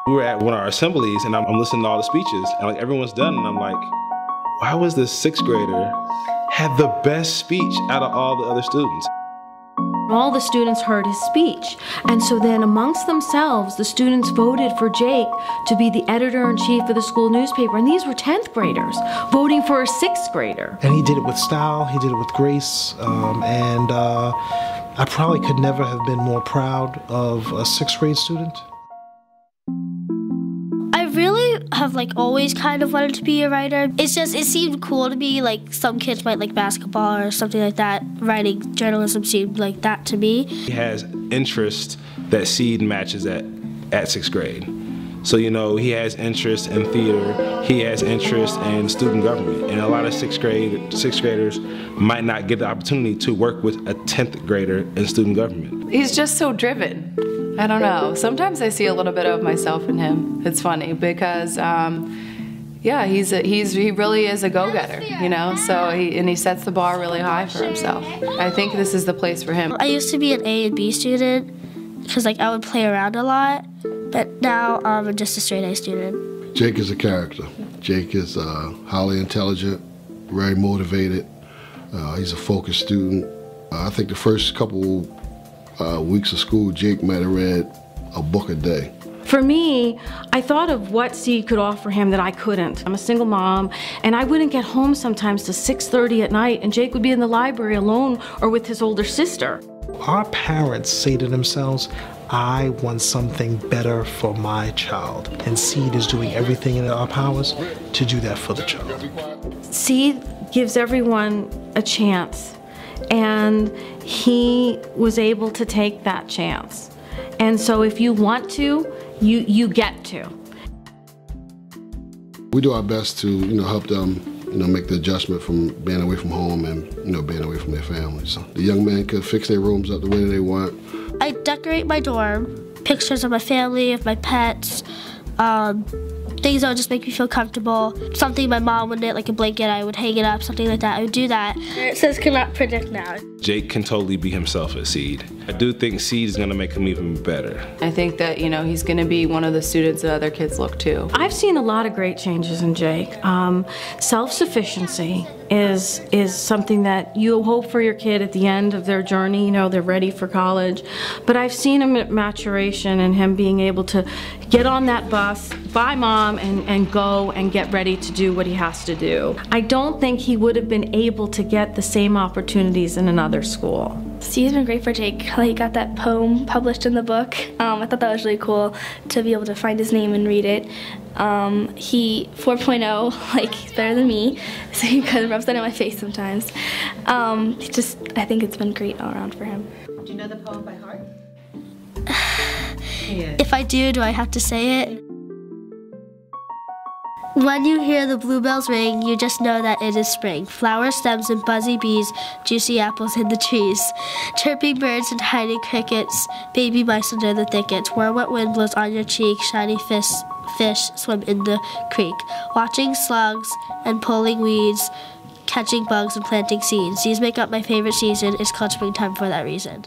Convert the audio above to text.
We were at one of our assemblies, and I'm listening to all the speeches, and like everyone's done, and I'm like, why was this sixth grader had the best speech out of all the other students? All the students heard his speech, and so then amongst themselves, the students voted for Jake to be the editor-in-chief of the school newspaper, and these were 10th graders voting for a sixth grader. And he did it with style, he did it with grace, and I probably could never have been more proud of a sixth grade student. I really have always kind of wanted to be a writer. It's just, it seemed cool to me, like some kids might like basketball or something like that. Writing journalism seemed like that to me. He has interest that Seed matches at sixth grade. So, you know, he has interest in theater, he has interest in student government, and a lot of sixth graders might not get the opportunity to work with a 10th grader in student government. He's just so driven. I don't know. Sometimes I see a little bit of myself in him. It's funny because, yeah, he really is a go-getter, you know. So he sets the bar really high for himself. I think this is the place for him. I used to be an A and B student because I would play around a lot, but now I'm just a straight A student. Jake is a character. Jake is highly intelligent, very motivated. He's a focused student. I think the first couple weeks of school, Jake might have read a book a day. For me, I thought of what Seed could offer him that I couldn't. I'm a single mom, and I wouldn't get home sometimes till 6:30 at night, and Jake would be in the library alone or with his older sister. Our parents say to themselves, I want something better for my child. And Seed is doing everything in our powers to do that for the child. Seed gives everyone a chance, and he was able to take that chance. And so if you want to, you get to. We do our best to, help them, make the adjustment from being away from home and, being away from their families. So the young men could fix their rooms up the way they want. I decorate my dorm, pictures of my family, of my pets, things that would just make me feel comfortable. Something my mom would knit, like a blanket, I would hang it up, something like that. I would do that. It says cannot predict now. Jake can totally be himself at Seed. I do think Seed is going to make him even better. I think that, he's going to be one of the students that other kids look to. I've seen a lot of great changes in Jake. Self-sufficiency is something that you hope for your kid at the end of their journey, they're ready for college. But I've seen him at maturation and him being able to get on that bus, bye mom, and go and get ready to do what he has to do. I don't think he would have been able to get the same opportunities in another school. Seed's been great for Jake. He got that poem published in the book. I thought that was really cool to be able to find his name and read it. He 4.0, he's better than me, so he kind of rubs that in my face sometimes. I think it's been great all around for him. Do you know the poem by heart? If I do I have to say it? When you hear the bluebells ring, you just know that it is spring. Flower stems and buzzy bees, juicy apples in the trees. Chirping birds and hiding crickets, baby mice under the thickets. Warm wet wind blows on your cheek, shiny fish swim in the creek. Watching slugs and pulling weeds, catching bugs and planting seeds. These make up my favorite season. It's called springtime for that reason.